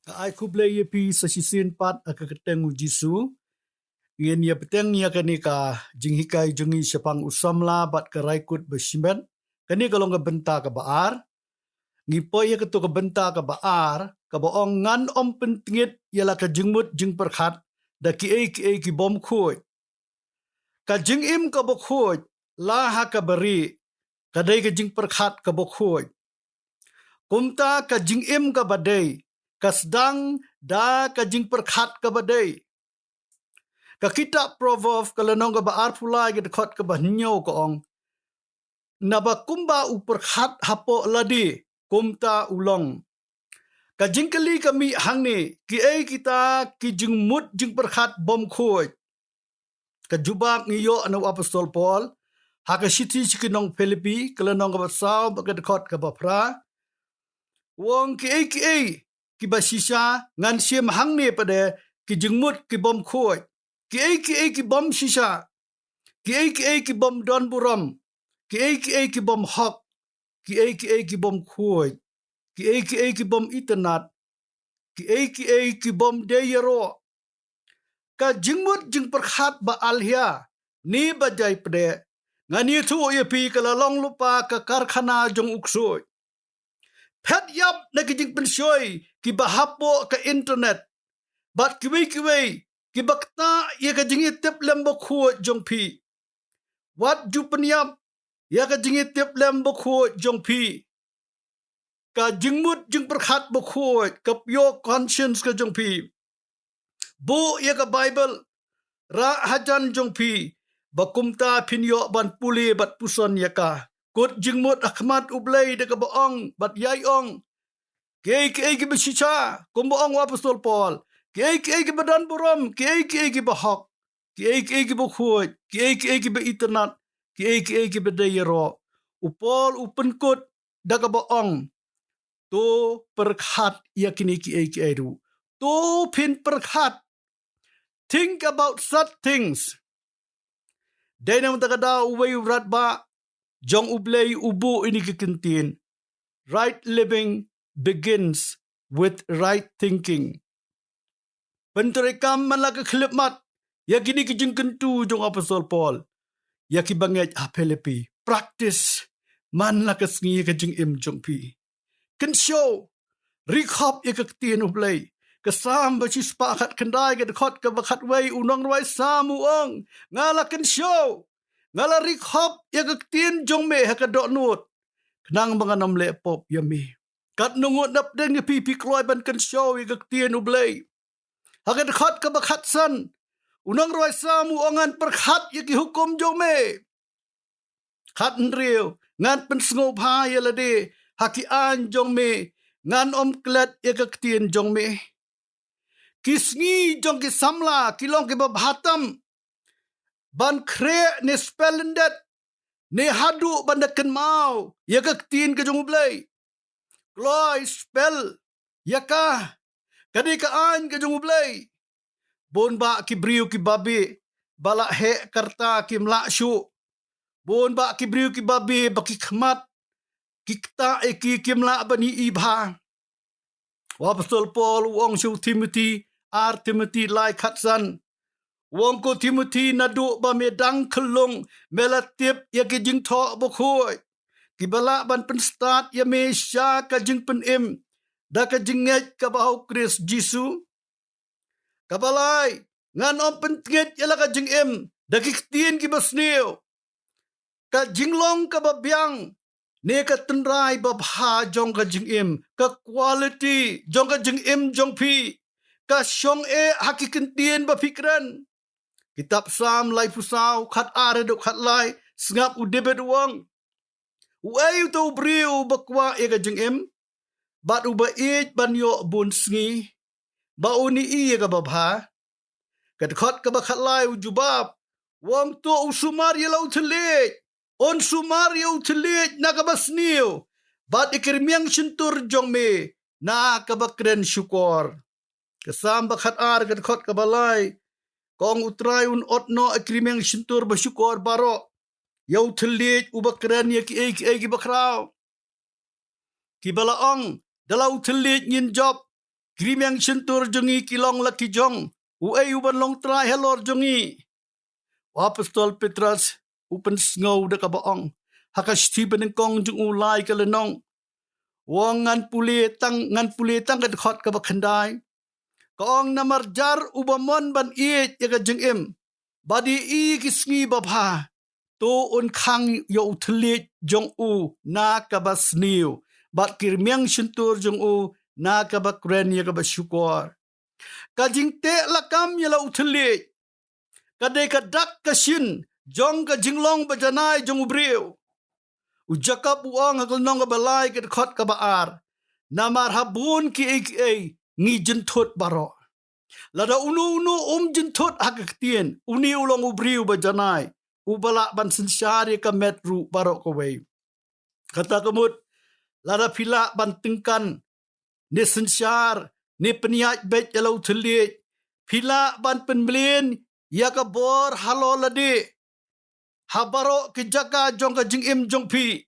Ai ku blai ye pi sa si sin pat akakateng u Jisu ngin ya peteng ya kani ka jinghikai jungi sepang usamla bat ka raikut besimen kani kalong ka benta ka baar ngipo ya ketu ka benta ka baar ka boong ngan om pentingit yala ka jingmut jing perkhat da ki bom khoi ka jing im ka bo khoi la ha ka bari ka dai ka jing perkhat ka bo khoi kumta ka jing im ka badai ka sedang da ka jing perkhat ka badai ka kitab Proverbs kalanong ka baar pulai ka dekot ka bahnyo ka ong naba kumba uperkhat hapo ladi kumta ulong ka jingkali kami hangni ki ai kita ki jingmut jing perkhat bom khoi ka jubak ngiyo anu apostol Paul haka siti sikinong Filipi kalanong ka basaw ka dekot ka bapra wong ki ai ki basisa ngan sim hangni pada ki jingmut ki bom khoi ki ai ki bom sisa ki ai ki bom don buram ki ai ki bom hok ki ai ki bom khoi ki ai ki bom internet ki ai ki bom deyero ka jingmut jing perkhat ba alhia ni bajai pede ngani thu ye pi kala long lupa ka karkhana jong uksoi phet yap na ki jing pensoi ki bahapo ka internet bat kiwei ki bakta ye ka jingi tep lembo khu jong pi wat jupanyam ya ka jingi tep lembo khu jong pi ka jingmut jing perkhat bo khu ka pure conscience ka jong pi bu ye ka bible ra hajan jong pi bakumta pinyo ban puli bat puson yaka kut jingmut akhmat ublei de ka boong bat yai ong ke ki bisicha kumboong wa apostol Paul ke ki badan buram ke ki bahok ke ki bukhut ke ki be internet ke ki bedayero upol upenkut da ka boong tu perkhat yakini ki edu tu pin perkhat think about such things Dainam takada uway urat ba jong ublay ubu ini kikintin. Right living begins with right thinking. Penterekam malaka khilipmat yakini kijing kentu jong apostol Paul yaki banget Filipi practice man laka sngi kijing im jong pi. Can show recop yakaktin ublay kasam bachi spakat kendai ke dekot ke bakat wei unong roi samu ong ngala kan show ngala rikhop yakaktin jong me hakadok nut kenang banganam le pop yami kat nungut nap deng pi kloi ban kan show yakaktin ublay hakad dekot ke bakat san unong roi samu ongan perkhat yaki hukum jong me khat nriu ngan pensngo pha yalade haki an jong me ngan om klet yakaktin jong me kisngi jong ki samla kilong ki babhatam ban kre ne spelendet ne hadu bandakan mau yakaktin ke jong ublay kloi spell yaka kadika an ke jong ublay bon ba ki briu ki babi bala he karta ki mla shu bon ba ki briu ki babi baki khmat kikta eki kimla bani ibha wa apostol Paul wong shu Timothy ar Timothy lai khatsan wong ko Timothy nadu ba medang khlung melatip ya ki jing tho bo khoi ki bala ban pen start ya me sha ka jing pen im da ka jing nget ka ba Chris Jisu ka balai ngan om pen nget ya la ka jing im da ki tien ki basneu ka jinglong ka ba byang ne ka tenrai ba bha jong ka jing im ka quality jong ka jing im jong pi ka shong e hakikin tien ba fikran kitab sam lai pusau khat are do khat lai sngap u debet wong wei to briu bakwa e ka jing im bat u ba e ban yo bun sngi ba uni e ka ba bha ka khot ka ba khat lai u jubab wong to usumar ye lo thle on sumar yo thle na ka basniu bat ikirmiang sintur jong me na ka bakren syukur kasam bakhat ar ka khot ka balai kong utrai un otno ikirmiang sintur bersyukur baro yo thle u bakren ye ki bakrau ki balaong dalau thle nyin job Krim yang sentur jongi kilong laki jong. Uay uban long try helor jongi. Apostol Petrus upen snow de kabaong. Haka Stephen ng kong jong ulay kalenong. Wang ngan puli tang kadkhot kabakhandai. Kaong namarjar ubamon ban iit yaga jeng im. Badi i kisngi babha. To un khang yo utlit jong u na kabasniu. Bat kirmyang sentur jong u na kabakren yaga basyukor. Kajing te lakam yala utlit. Kadai kadak kasyin jong ka jinglong bajanai jong ubriu. Ujakap uang hakal nong ka balay kadkhot kabaar. Namar habun ki ngi jentut baro. Lada unu jentut hakaktien. Uni ulong ubriu bajanai. Ubala ban sensyari ka metru baro kaway. Kata kemut. Lada pila ban tingkan. Ni sensyar. Ni peniat bet yalau telit. Pila ban penbelin. Ya ka bor halo lade. Habaro kijaka jong ka jingim jong pi.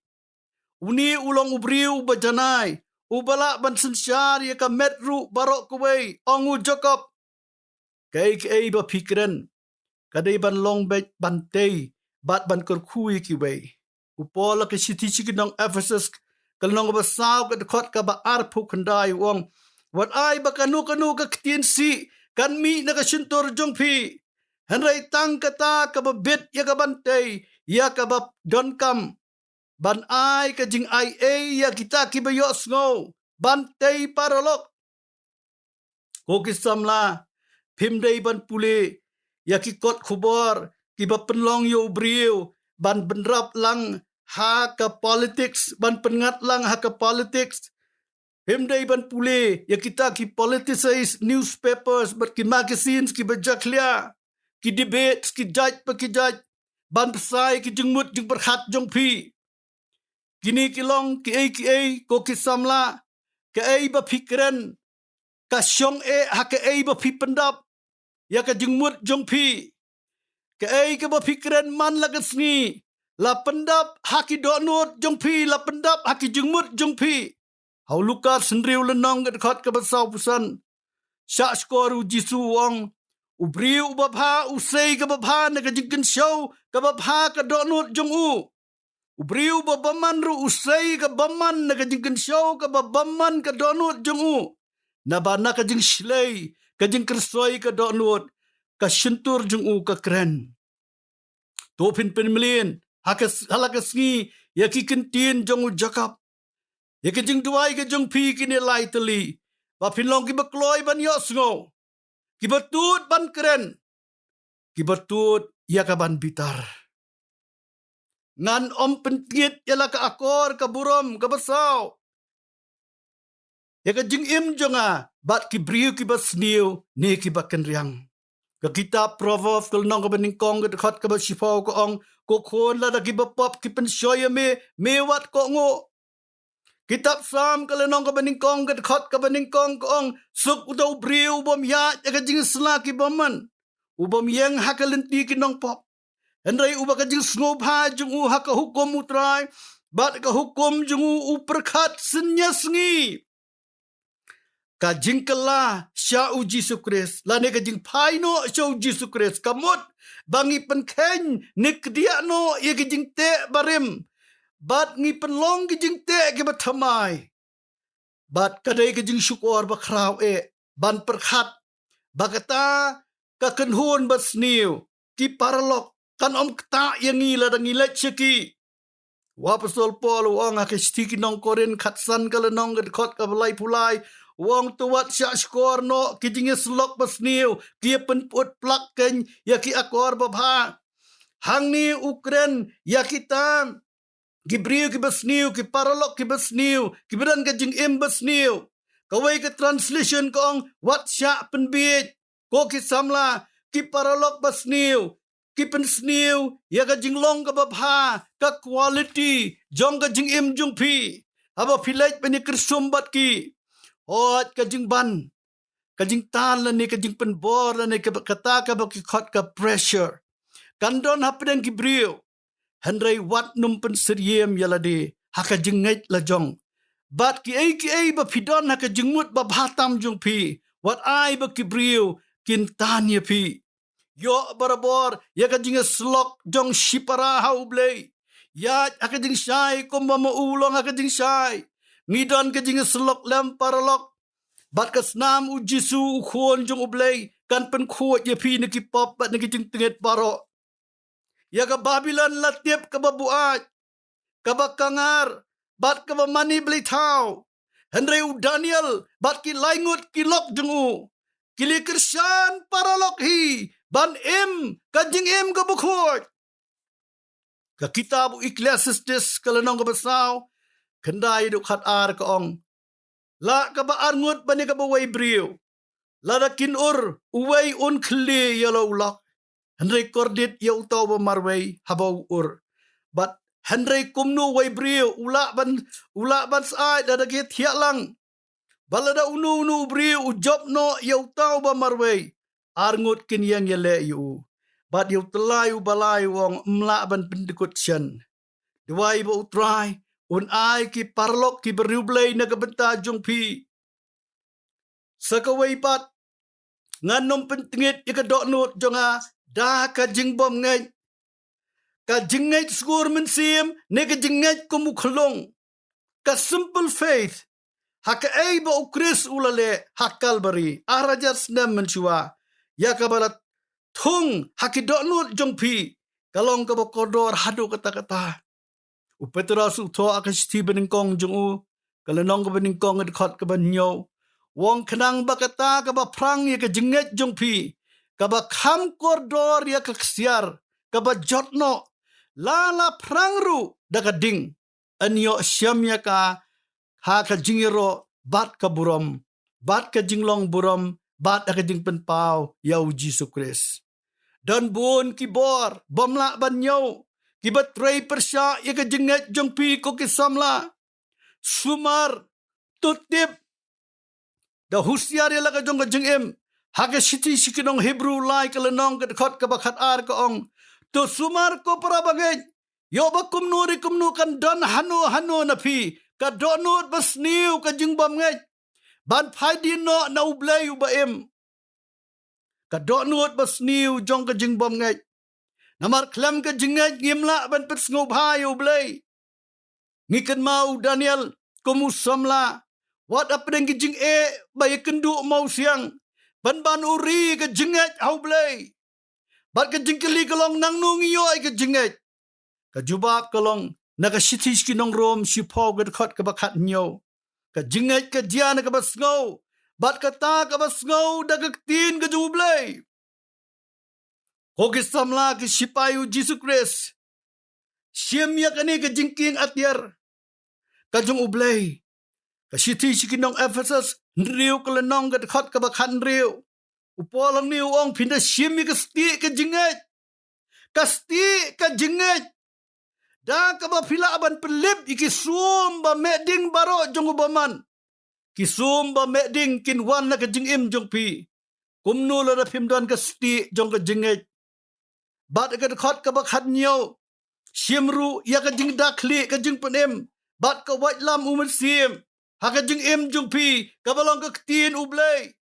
Uni ulong ubriu bajanai. Ubala ban sensyar ya ka metru baro kaway. Ongu jokop. Kay ba pikiran. Kadai ban long bet bantay. Bat ban kurkui kiway. Upola ka siti chikinong Ephesus. Kalnong basaw ka dekot ka ba arpu kandai wong. Wat ay ba kanu ka ketien si. Kan mi na ka sintor jong pi. Henry tang kata ka ba bit ya ka bantay. Ya ka ba donkam. Ban ay ka jing ay ya kita kibayos ngo. Bantay parolok. Kokisamla. Pimday ban puli. Ya kikot kubor. Kiba penlong yo briu. Ban benrap lang ha ka politics. Ban pengat lang ha ka politics. Pimday ban puli. Ya kita ki politicize newspapers. Bat ki magazines ki bajaklia. Ki debates ki judge pa ki judge. Ban pesai ki jengmut jeng berhat jong pi. Kini kilong ki ko kisamla. Ka ba pikiran. Ka syong ha ka ba pi pendap. Ya ka jengmut jong pi. Ka ba pikiran man lagasngi. La pendap haki donut jong pi. La pendap haki jengmut jong pi. Hau luka sendriu lenong dekat ke basau pusan. Syak skoru jisu wong. Ubriu babha usai ke babha na ka jingkin show. Ke babha ka donut jong u. Ubriu babaman ru usai ke baman na ka jingkin show. Ke babaman ka donut jong u. Nabana ka jing shlay. Ka jing kersoy ka donut. Ka sentur jong u ka keren. Topin penmelin. Halakasngi. Ya ki kentin jong u jakap. Ya ki jing duai ka jong pi kini lai teli. Ba pinlong ki bakloy ban yos ngo. Ki batut ban keren. Ki batut ya ka ban bitar. Ngan om pentit yala ka akor ka burom ka basaw. Ya ka jing im jonga. Bat ki briu ki basniu ni ki baken riang. Ka kitab Proverbs kal nong ka baningkong ka dekat ka basipaw ko ong kokon la da ki bapap ki pensyoya mewat ko ngo. Kitab Psalm kalenong ka baningkong ka dekat ka baningkong ko ong suk utaw briu ubam ya ka jing sla ki baman. Ubam yang hakalenti ki nong pop. Henry uba ka jing snob ha jung u haka hukum utray. Bat ka hukum jung u uperkat senyasngi. Kajing kala sya u Jisu Kris. Lani kajing paino sya u Jisu Kris. Kamut bangi penkeng nik dia no ya kajing te barim. Bat ngi penlong kajing te ke batamai. Bat kadai kajing syukur bakraw ban perkhat. Bagata kakenhun basniu. Ki paralok kan om kta yang ngila dan ngilet syaki. Wapasol Paul wang akistiki nong korin katsan kalenong gedkot kabalai pulai. Wong tuwat syak skor no kijing slok basniu. Kia penput plakken ya ki akor babha. Hang ni Ukren ya kita. Gibriu ki basniu, ki paralok ki basniu, ki beran ka jing im basniu. Kawai ke translation kong wat syak penbit. Ko ki samla, ki paralok basniu, ki pensniu, ya ka jing long ka babha, ka quality, jong ka jing im jong pi. Haba pilaj pa ni kersumbat ki. Hot ka jing ban, ka jing tan la ni, ka jing penbor la ni, kata ka ba ki khot ka pressure. Kandon hapadan ki briu. Henry wat num pen seriem yalade haka jengait la jong Bat ki ai ba pidon ha ka jingmut ba bhatam jung phi. Wat ai ba kibriu kin tan ye phi. Yo barabor ya ka jinga slok jong shipara hau blei. Ya aka jing shai komba mo ulong aka jing shai. Ngidon ka jinga slok lem paralok. Bat ka snam u jisu u khon jong ublei. Kan pen khuat ye phi ni ki pop bat ni ki jing tinget baro. Ya ka Babylon latiep ka babuat. Ka ba kangar. Bat ka ba mani blei tau. Henry u Daniel bat ki laingut ki lok jong u. Kili kersan paralok hi. Ban ka jing ka bukhot. Ka kitab Ecclesiastes kalanong ka basaw. Kendai du khat ar ka ong. La ka ba arngut bani ka ba way briyo. La da kinur uway un kli yalo ulak. Henry kordit ya utaw ba marway habaw ur. But Henry kumnu way briyo ula ban saay da dagit hiya lang. Balada unu briyo ujob no ya utaw ba marway. Arngut kinyang yale yu. But yu telayu balay wong mla ban pendikut siyan. Diway ba utray. Un ay ki parlok ki beriublay na kabenta jong pi. Sa kaway pat. Nganom pentingit ikadok nut jonga. Da ka jingbom ngay. Ka jingay skur mensim. Ne ka jingay kumukhlong. Ka simple faith. Haka ay ba ukris ulale. Hakal bari. Arajas na mensyua. Ya kabalat. Thung hakidok nut jong pi. Kalong ka ba kodor hadu kata-kata. Upetrasu to akashti beningkong jong u. Kalanong ka beningkong adkot ka ba nyo. Wong kenang ba kata ka ba prang ya ka jinget jong pi. Ka ba kham kordor ya ka kesiar. Ka ba jotno. Lala prang ru da ka ding. Anyo syam ya ka ha ka jingiro bat ka burom. Bat ka jinglong burom. Bat ka jing penpau yau Jisu Kris. Dan buon kibor. Bomla ban nyo. Kibat tray persya ya ka jinget jong pi ko kisamla. Sumar tutip da husyar ya la ka jong ka jingim. Haka siti sikinong Hebrew lai ka lanong ka dekot ka bakat ar ka ong. To sumar ko para bagay. Yo ba kumnu kan don hano na pi. Ka donut basniw ka jingbam ngay. Ban phai din no na ublay ubaim. Ka donut basniw jong ka jingbam ngay. Namar klam ka jingat ngimla ban pet ngobhay ublay. Ngikan mau Daniel kumusamla. Wat apeng ki jing bay kendu mau siang. Ban uri ka jingat ublay. Bat ka jingkeli kalong nang nungiyo ay ka jingat. Ka jubab kalong nakasitish kinong rom sipaw ka dekot ka bakat nyo. Ka jingat ka diyan ka basngaw. Bat ka ta ka basngaw dagaktin ka jublay. Hogis samla ki sipayu Jisu Kris. Siyam ya kani ka jingking atyar. Kajong ublay. Kasiti sikinong Ephesus. Nriyo kalanong ka dekot ka bakat nriyo. Upolang niyo ong pinda siyam ya kasti ka jingat. Kasti ka jingat. Da ka ba pilaaban pelip ikisum ba meding baro jong ubaman. Kisum ba meding kinwan na ka jingim jong pi. Kumno la na pimdan kasti jong ka jingat. Bat ka dekot ka bakat nyo. Siemru ya ka jing dakli ka jing penem. Bat ka white lam umat siem. Ha ka jing im jung pi. Kabalong ka ktiin ublay.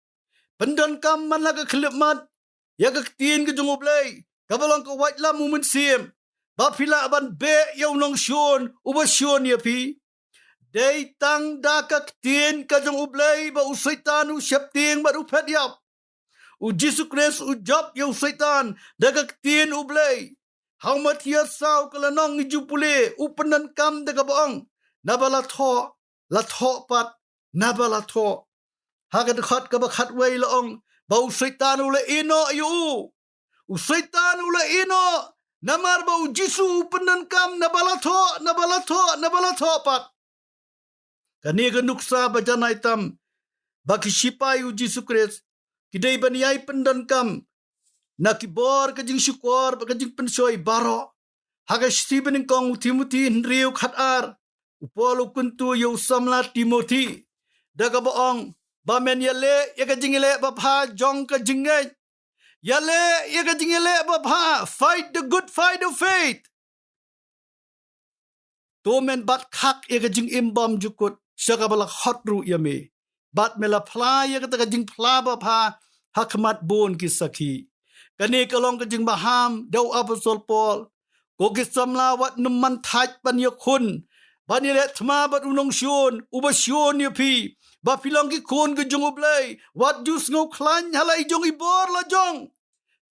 Pendan kam man la ka klip mat. Ya ka ktiin ka jung ublay. Kabalong ka white lam umat siem. Ba pila aban be yaw nong syon. Uba syon ya pi. Day tang da ka ktiin ka jung ublay. Ba usaitan u syapting bat upet yap. U Jisu Kris u job yaw saitan. Dagak tin ublay. How much years saw kalanong ni jupule. Upanan kam daga baong. Nabalatho. Latho pat. Nabalatho. Hagad khat ka bakat way laong. Ba u saitan ula ino yu. U saitan ula ino. Namar ba u Jisu upanan kam. Nabalatho pat. Kani ka nuksa ba janay tam. Bakisipay u Jisu Kris. Kidai baniyay pendan kam. Nakibor kajing syukur kajing pensoy baro. Haga Stephen kong Timothy Henry khat ar. Upolo kuntu yo samla Timothy. Daga boong. Bamen yale ya kajing ile bapha jong kajing ngay. Yale ya kajing ile bapha. Fight the good fight of faith. Tomen bat khak ya kajing imbam jukut. Syaka bala hot ru yame. Bat mela pla ya kata kajing pla ba pha hakmat bon ki sakhi. Kani kalong kajing baham dau apostol Paul. Ko kisamla wat numan thaj ban yakun. Ban ile thma bat unong shion uba shion ya pi. Ba pilong ki kon ke jong ublay. Wat jus ngau klan halai jong ibor la jong.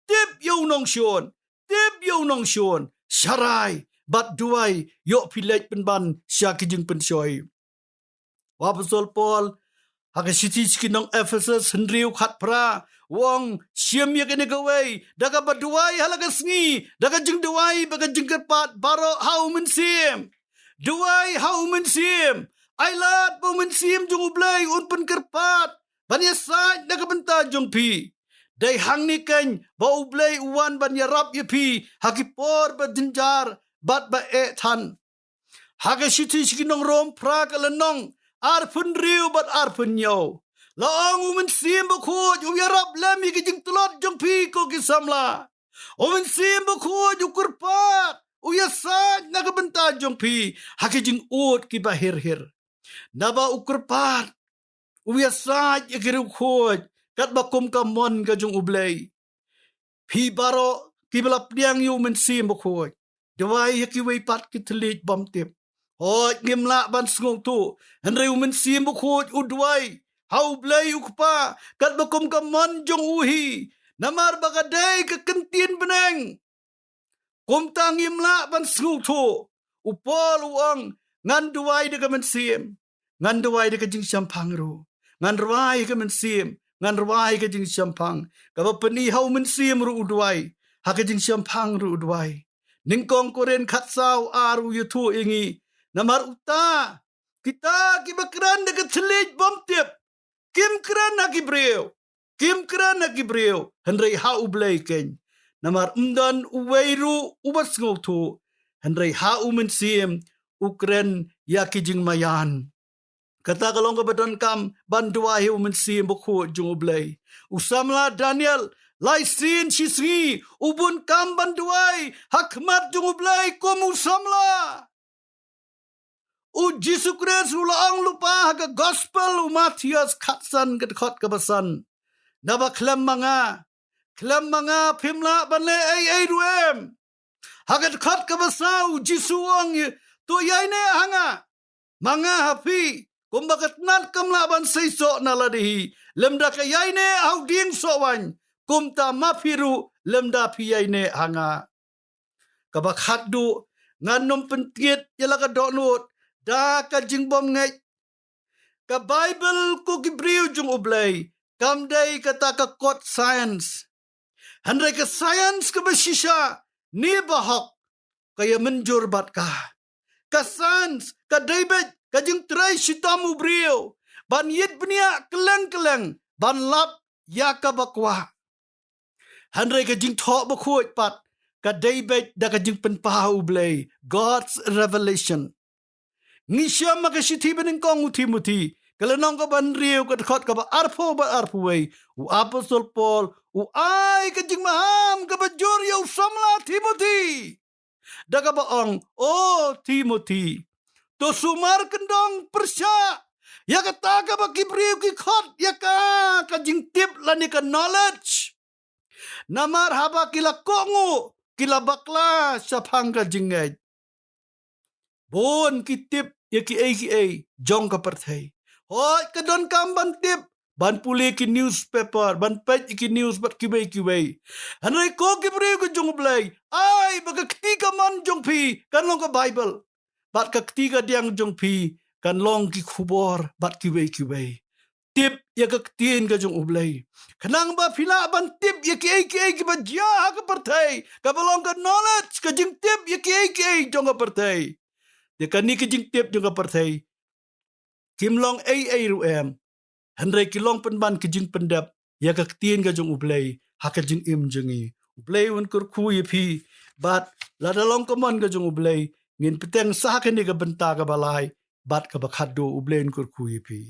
Tip yo nong shion. Tip yo nong shion. Sharai bat duai yo pilek penban syaki jeng pensoi. Apostol Paul haka siti nong Ephesus hendriu khat pra wong siam ya kene gawai daga baduai halaga sngi daga jeng duai baga jeng kerpat baro hau men sim duai hau men sim ailat bu men sim jung ublai un pen kerpat banya sai daga benta jong pi dai hang ni ken ba ublai uwan banya rap ya pi hakipor ba jenjar bat ba e than haka siti nong rom pra kalenong arpun riu bat arpun yo laong umen sim bakhuj yarap lami ki jing tulot jong pi ko ki samla umen sim bakhuj ukurpat uyasaj nagabenta jong pi haki jing ut ki bahir hir naba ukurpat uyasaj ikiru khoj kat bakum kamon ka jong ublay pi baro ki balap diang yu umen sim bakhuj dawai haki wei pat ki thlij bom tip hoj ngimla ban sngong tu henreu umen sim bakhuj udwai hau blay ukpa kat bakum kamon jong uhi namar bagadai ke kentin beneng kum tangim la ban sngul thu upol uang ngan duai de men sim ngan duai de jing champang ru ngan ruai ke men sim ngan ruai ke jing champang ka bapani hau men sim ru udwai ha ke jing champang ru udwai ningkong koren khat sau aru yuthu ingi namar uta kita ki bakran de thlej bom tip Kim kran na gibreo henrei ha ublay ken namar umdan uweiru ubas ngotu henrei ha umen sim ukren yakijing mayan kata kalong ka badon kam bandua hi umen sim bokhu jung ublay usamla Daniel lai sin shisri ubun kam banduai hakmat jung ublay kom usamla U Jesu Kristus ulang lupa haga gospel u Matius khatsan kat khot kabasan naba klam manga phimla banle ai ruem haga khot kabasa u Jesu ang to yai ne hanga manga hapi kumbakat nat kamla ban seiso naladihi lemda ka yai ne hau ding so wan kumta mafiru lemda pi yai ne hanga kabakhat du nganom pentiet yalaga donut da ka jingbom ngai ka Bible ko gibriu jung ublay kam day kata ka kot science handre ka science ka basisha ni bahok kaya menjur bat ka science ka David ka jing try shitam ubriu ban yit bnia keleng ban lap ya ka bakwa handre ka jing tho bakhuj pat ka David da ka jing penpah ublay God's revelation Ngisya makasiti bening kong Timothy kalanong ka ban riu kat khot ka ba arpo way u apostol Paul u ai ka jing maham ka ba jorya u samla Timothy daga ba ong Timothy to sumar kendong persya ya kata ka ba kibriu ki khot ya ka jing tip lani ka knowledge namar haba kila kongu kila bakla sapang ka jingay bon kitip ya ki jong ka parthai hoi ka don kam ban tip ban puli ki newspaper ban page ki news bat kibai hanai ko ki bre ko jong blai ai baga ktika man jong pi kan long ka Bible bat ka ktika diang jong pi kan long ki khubor bat kibai tip ya ka ktien ka jong ublai kanang ba phila ban tip ya ki ba ja ka parthai ka balong ka knowledge ka jing tip ya ki jong ka parthai de kani ki jing tip jong ka parthai kimlong ai ruem handrai kilong penban ki jing pendap ya ka ktien ka jong ublai ha ka jing im jengi ublai un kur khu ye phi bat la dalong ka mon ka jong ublai ngin peteng sa ka ni ka benta ka balai bat ka bakhat do ublai un kur khu ye phi